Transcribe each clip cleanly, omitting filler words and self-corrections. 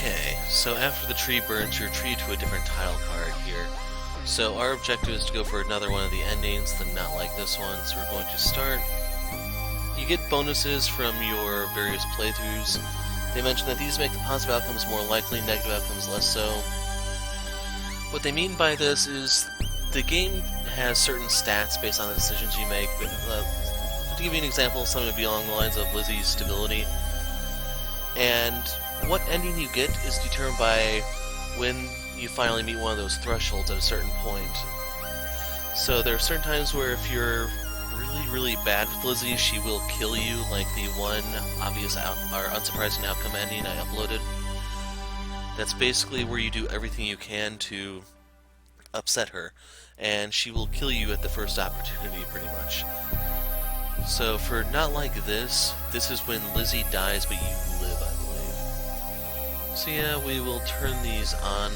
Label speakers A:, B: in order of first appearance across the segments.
A: Okay, so after the tree burns, you're treated to a different title card here. So our objective is to go for another one of the endings, then not like this one, so we're going to start. You get bonuses from your various playthroughs. They mention that these make the positive outcomes more likely, negative outcomes less so. What they mean by this is the game has certain stats based on the decisions you make. To give you an example, something would be along the lines of Lizzie's stability. And what ending you get is determined by when you finally meet one of those thresholds at a certain point. So there are certain times where if you're really bad with Lizzie, she will kill you, like the one obvious or unsurprising outcome ending I uploaded. That's basically where you do everything you can to upset her, and she will kill you at the first opportunity, pretty much. So for not like this is when Lizzie dies but you live, I believe. So yeah, we will turn these on.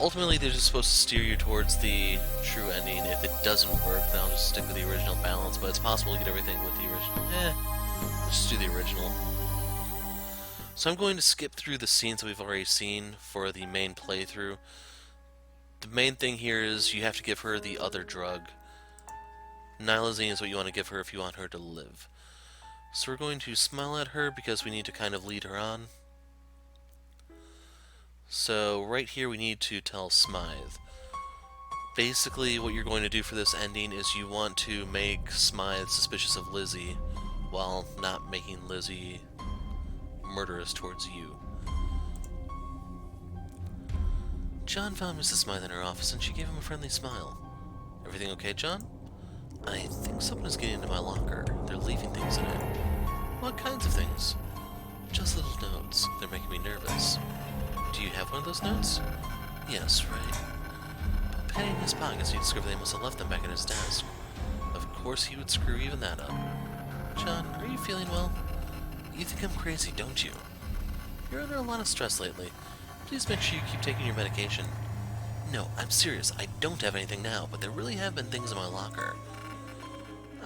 A: Ultimately, they're just supposed to steer you towards the true ending. If it doesn't work, then I'll just stick with the original balance, but it's possible to get everything with the original. Let's just do the original. So I'm going to skip through the scenes that we've already seen for the main playthrough. The main thing here is you have to give her the other drug. Nilazine is what you want to give her if you want her to live. So we're going to smile at her because we need to kind of lead her on. So right here we need to tell Smythe. Basically what you're going to do for this ending is you want to make Smythe suspicious of Lizzie while not making Lizzie murderous towards you. John found Mrs. Smythe in her office and she gave him a friendly smile. Everything okay, John? I think someone is getting into my locker. They're leaving things in it. What kinds of things? Just little notes. They're making me nervous. Do you have one of those notes? Yes, right. But panning in his pockets, he discovered they must have left them back at his desk. Of course he would screw even that up. John, are you feeling well? You think I'm crazy, don't you? You're under a lot of stress lately. Please make sure you keep taking your medication. No, I'm serious. I don't have anything now, but there really have been things in my locker.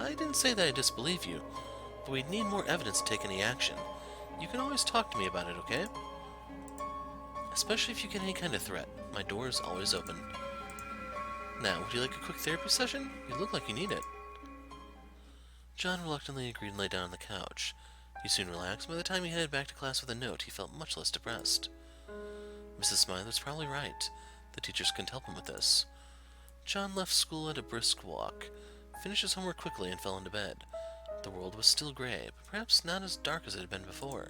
A: I didn't say that I disbelieve you, but we'd need more evidence to take any action. You can always talk to me about it, okay? Especially if you get any kind of threat. My door is always open. Now, would you like a quick therapy session? You look like you need it. John reluctantly agreed and lay down on the couch. He soon relaxed, and by the time he headed back to class with a note, he felt much less depressed. Mrs. Smythe was probably right. The teachers couldn't help him with this. John left school at a brisk walk, finished his homework quickly, and fell into bed. The world was still gray, but perhaps not as dark as it had been before.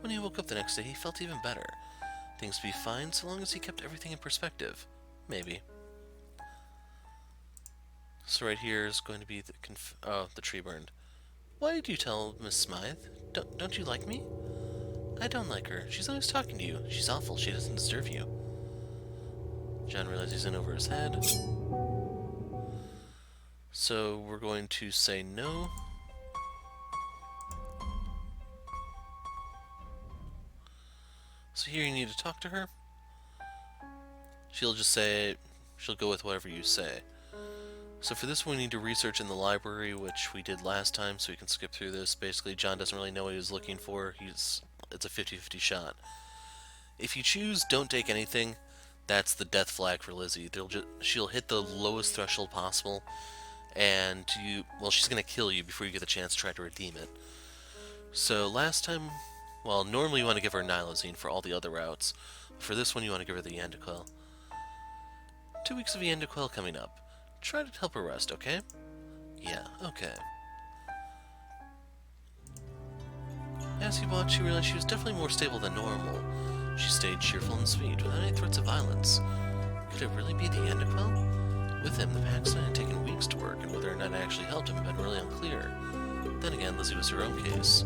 A: When he woke up the next day, he felt even better. Things would be fine so long as he kept everything in perspective. Maybe. So right here is going to be the tree burned. Why did you tell Miss Smythe? Don't you like me? I don't like her. She's always talking to you. She's awful. She doesn't deserve you. John realizes he's in over his head. So we're going to say no. So here you need to talk to her. She'll go with whatever you say. So for this one, we need to research in the library, which we did last time, so we can skip through this. Basically, John doesn't really know what he was looking for. It's a 50-50 shot. If you choose don't take anything, that's the death flag for Lizzie. She'll hit the lowest threshold possible, and she's going to kill you before you get the chance to try to redeem it. So last time, normally you want to give her Nilazine for all the other routes. For this one, you want to give her the Yandequil. 2 weeks of Yandequil coming up. Try to help her rest, okay? Yeah, okay. As he watched, he realized she was definitely more stable than normal. She stayed cheerful and sweet, without any threats of violence. Could it really be the Yandequil? With him, the Paxton had taken weeks to work, and whether or not it actually helped him had been really unclear. Then again, Lizzie was her own case.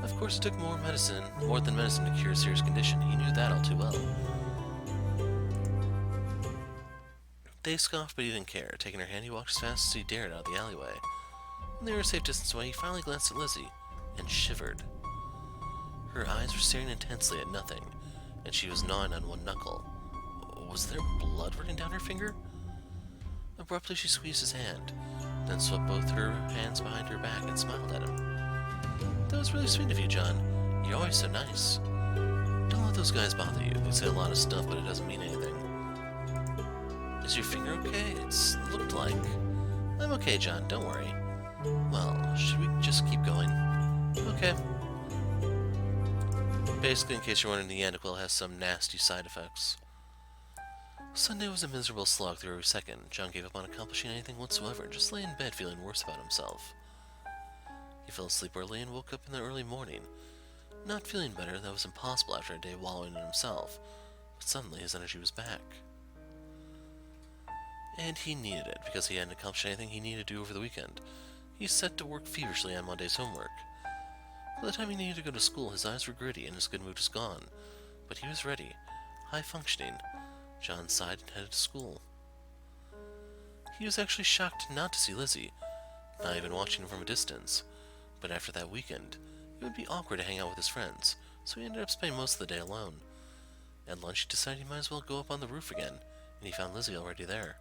A: Of course, it took more than medicine to cure a serious condition. He knew that all too well. They scoffed, but he didn't care. Taking her hand, he walked as fast as he dared out of the alleyway. When they were a safe distance away, he finally glanced at Lizzie, and shivered. Her eyes were staring intensely at nothing, and she was gnawing on one knuckle. Was there blood running down her finger? Abruptly, she squeezed his hand. then swept both her hands behind her back and smiled at him. That was really sweet of you, John. You're always so nice. Don't let those guys bother you. They say a lot of stuff, but it doesn't mean anything. Is your finger okay? It's looked like... I'm okay, John. Don't worry. Well, should we just keep going? Okay. Basically, in case you're wondering, the Antiquil has some nasty side effects. Sunday was a miserable slog through every second. John gave up on accomplishing anything whatsoever and just lay in bed feeling worse about himself. He fell asleep early and woke up in the early morning. Not feeling better, that was impossible after a day wallowing in himself, but suddenly his energy was back. And he needed it, because he hadn't accomplished anything he needed to do over the weekend. He set to work feverishly on Monday's homework. By the time he needed to go to school, his eyes were gritty and his good mood was gone. But he was ready, high-functioning. John sighed and headed to school. He was actually shocked not to see Lizzie, not even watching from a distance. But after that weekend, it would be awkward to hang out with his friends, so he ended up spending most of the day alone. At lunch, he decided he might as well go up on the roof again, and he found Lizzie already there.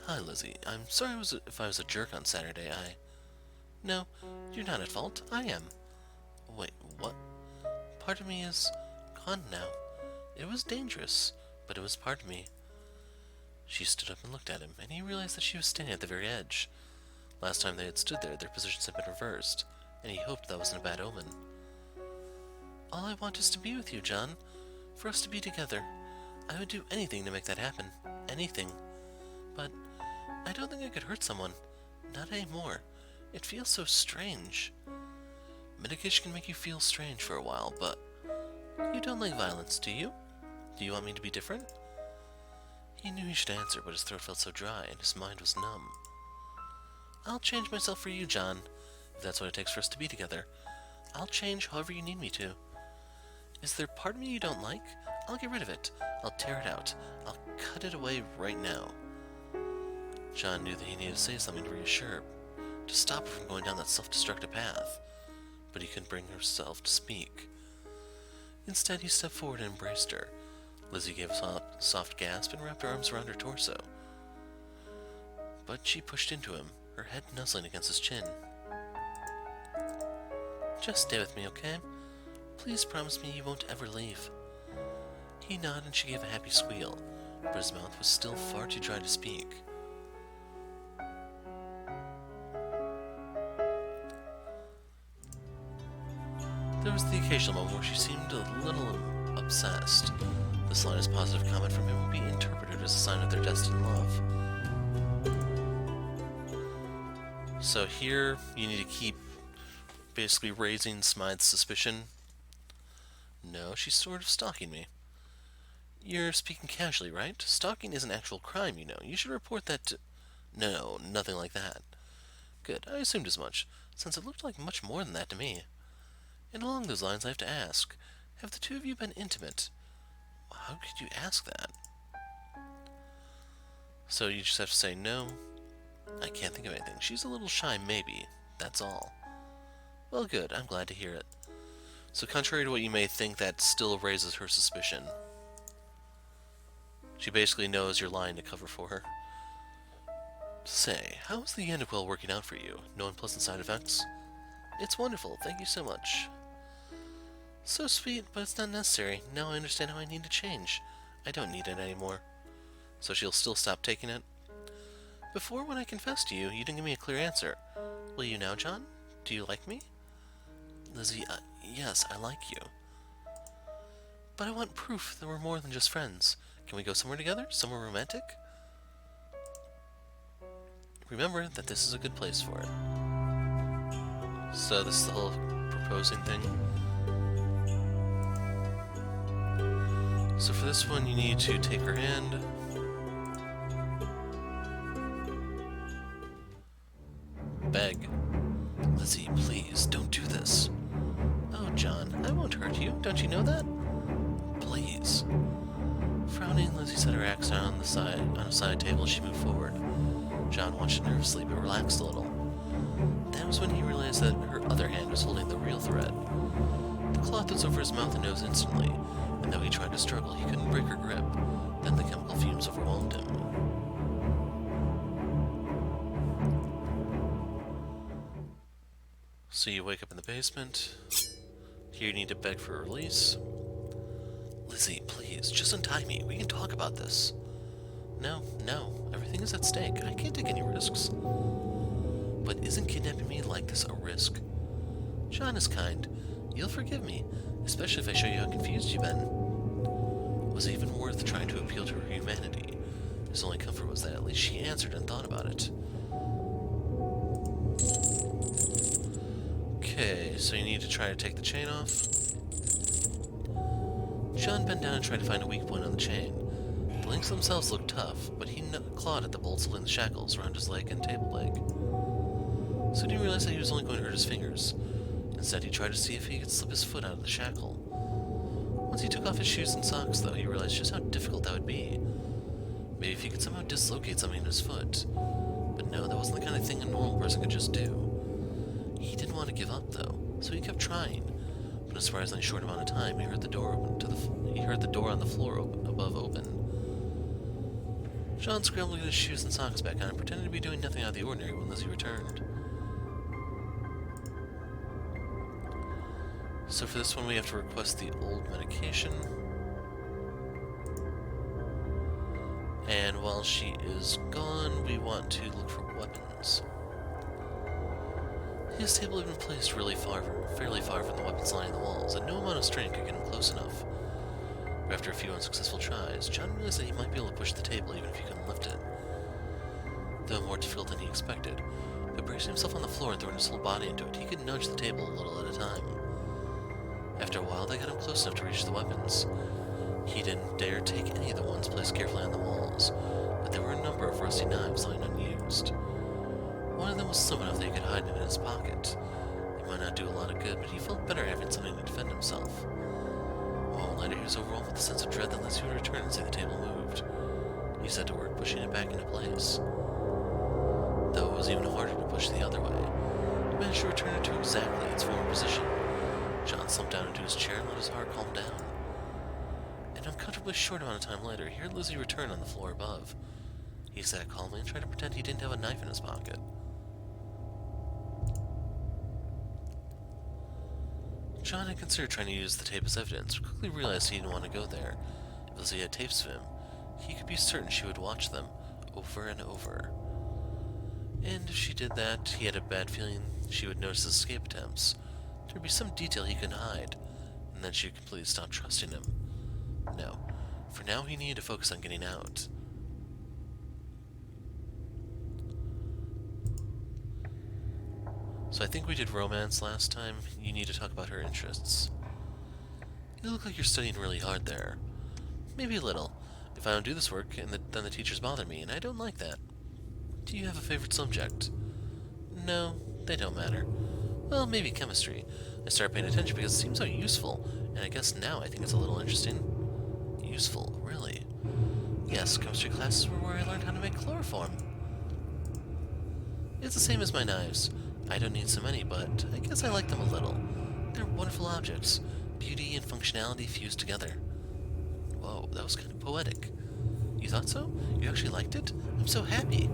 A: Hi, Lizzie. I'm sorry if I was a jerk on Saturday. No, you're not at fault. I am. Wait, what? Part of me is gone now. It was dangerous, but it was part of me. She stood up and looked at him, and he realized that she was standing at the very edge. Last time they had stood there, their positions had been reversed, and he hoped that wasn't a bad omen. All I want is to be with you, John. For us to be together. I would do anything to make that happen. Anything. But I don't think I could hurt someone. Not anymore. It feels so strange. Medication can make you feel strange for a while, but you don't like violence, do you? Do you want me to be different? He knew he should answer, but his throat felt so dry, and his mind was numb. I'll change myself for you, John, if that's what it takes for us to be together. I'll change however you need me to. Is there part of me you don't like? I'll get rid of it. I'll tear it out. I'll cut it away right now. John knew that he needed to say something to reassure her, to stop her from going down that self-destructive path, but he couldn't bring himself to speak. Instead, he stepped forward and embraced her. Lizzie gave a soft gasp and wrapped her arms around her torso. But she pushed into him, her head nuzzling against his chin. Just stay with me, okay? Please promise me you won't ever leave. He nodded and she gave a happy squeal, but his mouth was still far too dry to speak. There was the occasional moment where she seemed a little obsessed. The slightest positive comment from him would be interpreted as a sign of their destined love. So here, you need to keep basically raising Smythe's suspicion. No, she's sort of stalking me. You're speaking casually, right? Stalking is an actual crime, you know. You should report that to... No, nothing like that. Good, I assumed as much, since it looked like much more than that to me. And along those lines, I have to ask, have the two of you been intimate? How could you ask that? So you just have to say no? I can't think of anything. She's a little shy, maybe. That's all. Well, good. I'm glad to hear it. So contrary to what you may think, that still raises her suspicion. She basically knows you're lying to cover for her. Say, how's the Antiquil working out for you? No unpleasant side effects? It's wonderful. Thank you so much. So sweet, but it's not necessary. Now I understand how I need to change. I don't need it anymore. So she'll still stop taking it? Before, when I confessed to you, you didn't give me a clear answer. Will you now, John? Do you like me? Lizzie, yes, I like you. But I want proof that we're more than just friends. Can we go somewhere together? Somewhere romantic? Remember that this is a good place for it. So this is the whole proposing thing. So for this one, you need to take her hand. Beg. Lizzie, please, don't do this. Oh, John, I won't hurt you. Don't you know that? Please. Frowning, Lizzie set her axe down on a side table as she moved forward. John watched her nervously, but relaxed a little. That was when he realized that her other hand was holding the real thread. The cloth was over his mouth and nose instantly, and though he tried to struggle, he couldn't break her grip. Then the chemical fumes overwhelmed him. So you wake up in the basement. Here you need to beg for release. Lizzie, please, just untie me. We can talk about this. No, everything is at stake. I can't take any risks. But isn't kidnapping me like this a risk? John is kind. You'll forgive me, especially if I show you how confused you've been. Was it even worth trying to appeal to her humanity? His only comfort was that at least she answered and thought about it. Okay, so you need to try to take the chain off. John bent down and tried to find a weak point on the chain. The links themselves looked tough, but he clawed at the bolts holding the shackles around his leg and table leg. Soon he realized that he was only going to hurt his fingers. Instead, he tried to see if he could slip his foot out of the shackle. Once he took off his shoes and socks, though, he realized just how difficult that would be. Maybe if he could somehow dislocate something in his foot. But no, that wasn't the kind of thing a normal person could just do. He didn't want to give up, though, so he kept trying. But in a surprisingly short amount of time, he heard the door on the floor above open. John scrambled to get his shoes and socks back on and pretended to be doing nothing out of the ordinary when Lizzie returned. So for this one, we have to request the old medication. And while she is gone, we want to look for weapons. His table had been placed fairly far from the weapons lining the walls, and no amount of strain could get him close enough. But after a few unsuccessful tries, John realized that he might be able to push the table even if he couldn't lift it. Though more difficult than he expected, by bracing himself on the floor and throwing his whole body into it, he could nudge the table a little at a time. After a while, they got him close enough to reach the weapons. He didn't dare take any of the ones placed carefully on the walls, but there were a number of rusty knives lying unused. One of them was slim enough that he could hide it in his pocket. It might not do a lot of good, but he felt better having something to defend himself. A moment later, he was overwhelmed with a sense of dread that Lizzie would return and see the table moved. He set to work pushing it back into place. Though it was even harder to push the other way, he managed to return it to exactly its former position. John slumped down into his chair and let his heart calm down. An uncomfortably short amount of time later, he heard Lizzie return on the floor above. He sat calmly and tried to pretend he didn't have a knife in his pocket. John had considered trying to use the tape as evidence, but quickly realized he didn't want to go there. If Lizzie had tapes of him, he could be certain she would watch them, over and over. And if she did that, he had a bad feeling she would notice his escape attempts. There would be some detail he couldn't hide, and then she would completely stop trusting him. No, for now he needed to focus on getting out. So I think we did romance last time. You need to talk about her interests. You look like you're studying really hard there. Maybe a little. If I don't do this work, then the teachers bother me, and I don't like that. Do you have a favorite subject? No, they don't matter. Well, maybe chemistry. I started paying attention because it seems so useful, and I guess now I think it's a little interesting. Useful, really? Yes, chemistry classes were where I learned how to make chloroform. It's the same as my knives. I don't need so many, but I guess I like them a little. They're wonderful objects. Beauty and functionality fused together. Whoa, that was kind of poetic. You thought so? You actually liked it? I'm so happy.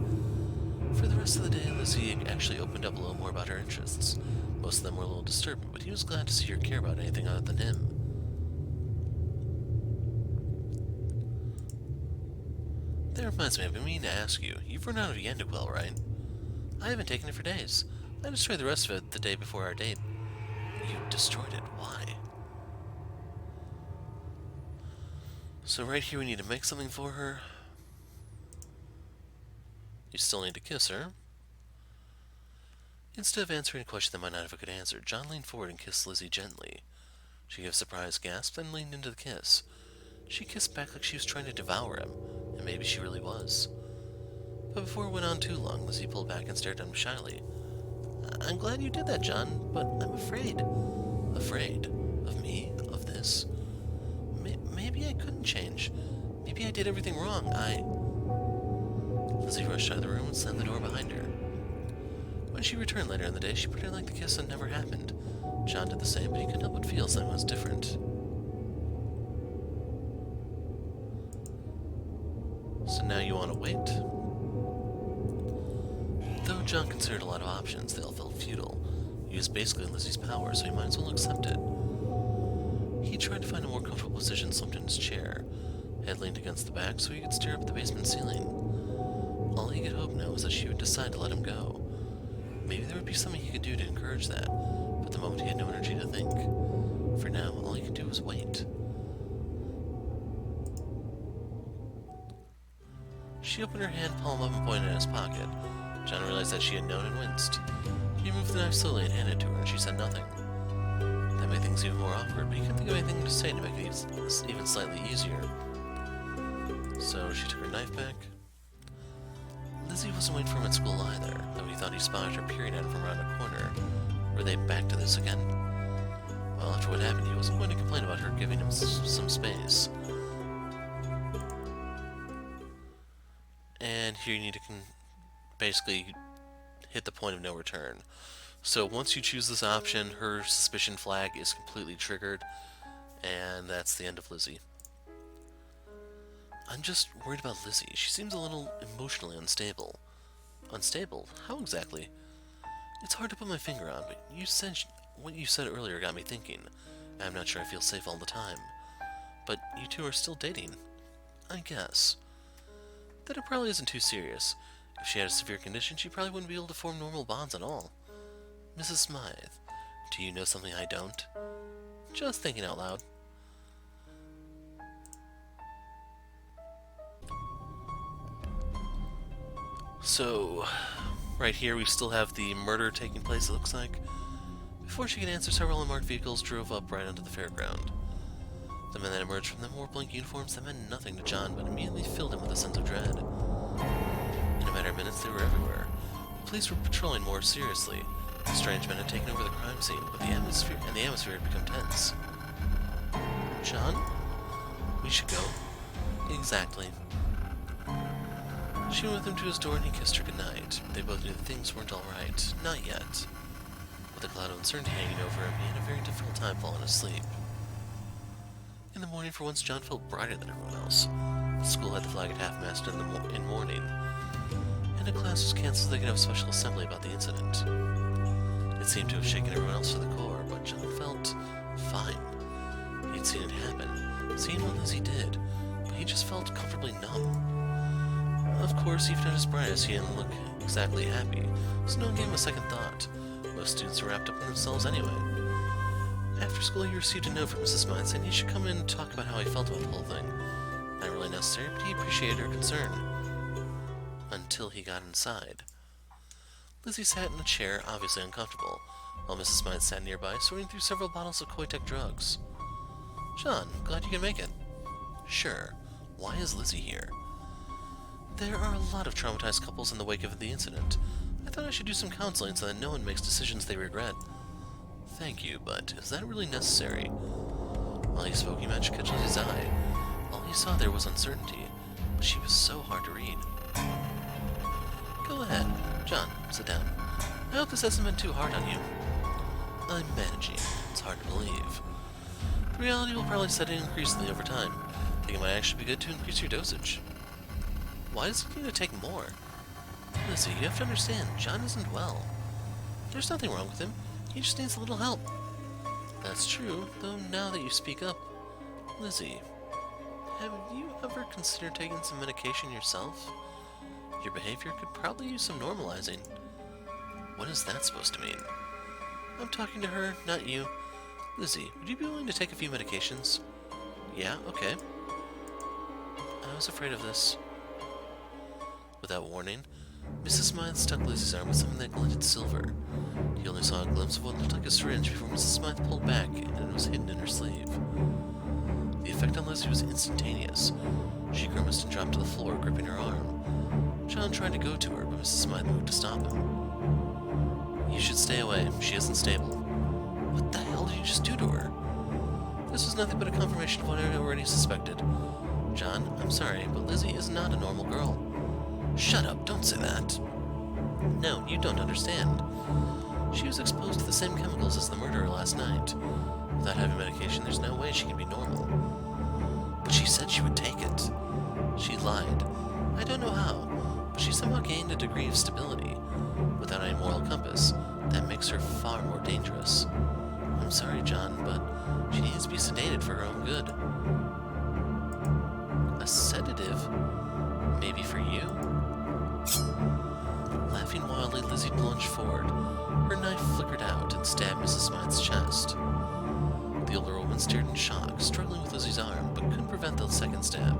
A: For the rest of the day, Lizzie actually opened up a little more about her interests. Most of them were a little disturbing, but he was glad to see her care about anything other than him. That reminds me, I've been meaning to ask you. You've run out of Yandequil, right? I haven't taken it for days. I destroyed the rest of it the day before our date. You destroyed it. Why? So right here we need to make something for her. You still need to kiss her. Instead of answering a question that might not have a good answer, John leaned forward and kissed Lizzie gently. She gave a surprised gasp, then leaned into the kiss. She kissed back like she was trying to devour him, and maybe she really was. But before it went on too long, Lizzie pulled back and stared at him shyly. I'm glad you did that, John, but I'm afraid. Afraid? Of me? Of this? Maybe I couldn't change. Maybe I did everything wrong. Lizzie rushed out of the room and slammed the door behind her. When she returned later in the day, she pretended like the kiss had never happened. John did the same, but he couldn't help but feel something was different. So now you want to wait? Though John considered a lot of options, they all felt futile. He was basically in Lizzie's power, so he might as well accept it. He tried to find a more comfortable position, slumped in his chair, head leaned against the back so he could stare up at the basement ceiling. All he could hope now was that she would decide to let him go. Maybe there would be something he could do to encourage that, but at the moment he had no energy to think. For now, all he could do was wait. She opened her hand, palm up, and pointed at his pocket. John realized that she had known and winced. He moved the knife slowly and handed it to her, and she said nothing. That made things even more awkward, but he couldn't think of anything to say to make it even slightly easier. So she took her knife back. Lizzie wasn't waiting for him at school either, though he thought he spotted her peering at him from around a corner. Were they back to this again? Well, after what happened, he wasn't going to complain about her giving him some space. And here you need to basically hit the point of no return. So once you choose this option, her suspicion flag is completely triggered, and that's the end of Lizzie. I'm just worried about Lizzie. She seems a little emotionally unstable. Unstable? How exactly? It's hard to put my finger on, but what you said earlier got me thinking. I'm not sure I feel safe all the time. But you two are still dating. I guess. That it probably isn't too serious. If she had a severe condition, she probably wouldn't be able to form normal bonds at all. Mrs. Smythe, do you know something I don't? Just thinking out loud. So, right here we still have the murder taking place, it looks like. Before she could answer, several unmarked vehicles drove up right onto the fairground. The men that emerged from them wore blank uniforms that meant nothing to John, but immediately filled him with a sense of dread. In a matter of minutes, they were everywhere. The police were patrolling more seriously. The strange men had taken over the crime scene, but the atmosphere had become tense. John? We should go. Exactly. She went with him to his door and he kissed her goodnight. They both knew that things weren't alright. Not yet. With a cloud of uncertainty hanging over him, he had a very difficult time falling asleep. In the morning, for once, John felt brighter than everyone else. The school had the flag at half-mast in mourning, and a class was cancelled so they could have a special assembly about the incident. It seemed to have shaken everyone else to the core, but John felt fine. He'd seen it happen, seen what Lizzie did, but he just felt comfortably numb. Of course, even at his brightest, he didn't look exactly happy, so no one gave him a second thought. Most students were wrapped up in themselves anyway. After school, he received a note from Mrs. Smythe saying he should come in and talk about how he felt about the whole thing. Not really necessary, but he appreciated her concern. Until he got inside. Lizzie sat in a chair, obviously uncomfortable, while Mrs. Smythe sat nearby, sorting through several bottles of Koitek drugs. John, glad you can make it. Sure. Why is Lizzie here? There are a lot of traumatized couples in the wake of the incident. I thought I should do some counseling so that no one makes decisions they regret. Thank you, but is that really necessary? While he spoke, he managed to catch Lizzie's eye. All he saw there was uncertainty, but she was so hard to read. Go ahead. John, sit down. I hope this hasn't been too hard on you. I'm managing. It's hard to believe. The reality will probably set in increasingly over time. I think it might actually be good to increase your dosage. Why does he need to take more? Lizzie, you have to understand, John isn't well. There's nothing wrong with him. He just needs a little help. That's true, though now that you speak up. Lizzie, have you ever considered taking some medication yourself? Your behavior could probably use some normalizing. What is that supposed to mean? I'm talking to her, not you. Lizzie, would you be willing to take a few medications? Yeah, okay. I was afraid of this. Without warning, Mrs. Smythe stuck Lizzie's arm with something that glinted silver. He only saw a glimpse of what looked like a syringe before Mrs. Smythe pulled back and it was hidden in her sleeve. The effect on Lizzie was instantaneous. She grimaced and dropped to the floor, gripping her arm. John tried to go to her, but Mrs. Smythe moved to stop him. You should stay away. She isn't stable. What the hell did you just do to her? This was nothing but a confirmation of what I already suspected. John, I'm sorry, but Lizzie is not a normal girl. Shut up, don't say that. No, you don't understand. She was exposed to the same chemicals as the murderer last night. Without having medication, there's no way she can be normal. But she said she would take it. She lied. I don't know how, but she somehow gained a degree of stability. Without any moral compass, that makes her far more dangerous. for her own good. A sedative? Maybe for you? Laughing wildly, Lizzie lunged forward. Her knife flickered out and stabbed Mrs. Smythe's chest. The older woman stared in shock, struggling with Lizzie's arm, but couldn't prevent the second stab,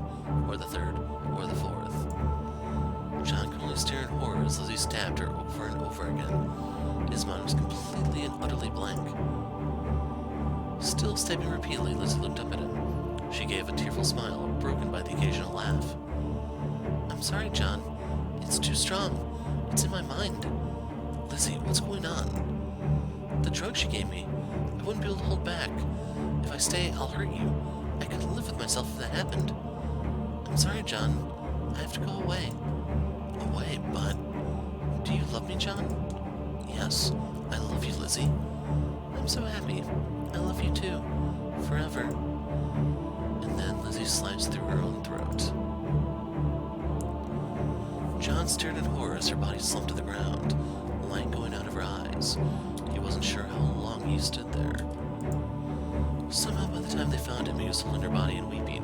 A: or the third, or the fourth. John could only stare in horror as Lizzie stabbed her over and over again. His mind was completely and utterly blank. Still stabbing repeatedly, Lizzie looked up at him. She gave a tearful smile, broken by the occasional laugh. "I'm sorry, John. It's too strong. It's in my mind. Lizzie, what's going on? The drug she gave me. I wouldn't be able to hold back. If I stay, I'll hurt you. I couldn't live with myself if that happened. I'm sorry, John. I have to go away." "Away, but... Do you love me, John?" "Yes, I love you, Lizzie." "I'm so happy. I love you too. Forever." And then Lizzie sliced through her own throat. John stared in horror as her body slumped to the ground, light going out of her eyes. He wasn't sure how long he stood there. Somehow by the time they found him, he was holding her body and weeping.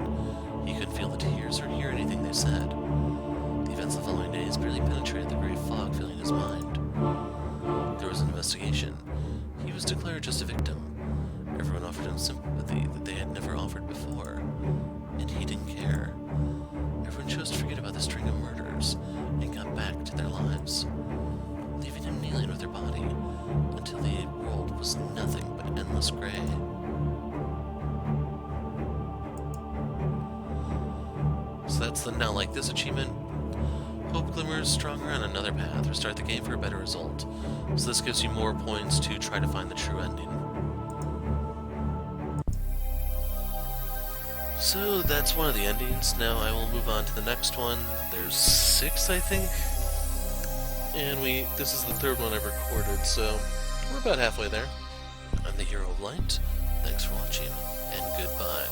A: He couldn't feel the tears or hear anything they said. The events of the following days barely penetrated the gray fog filling his mind. There was an investigation. He was declared just a victim. Everyone offered him sympathy that they had never offered before, and he didn't care. Everyone chose to forget about the string of murders and got back to their lives, leaving him kneeling with her body until the world was nothing but endless gray. So that's the Now Like This achievement. Hope glimmers stronger on another path. Restart the game for a better result. So this gives you more points to try to find the true ending. So that's one of the endings. Now I will move on to the next one. There's 6, I think. And this is the third one I've recorded, so we're about halfway there. I'm the Hero of Light. Thanks for watching, and goodbye.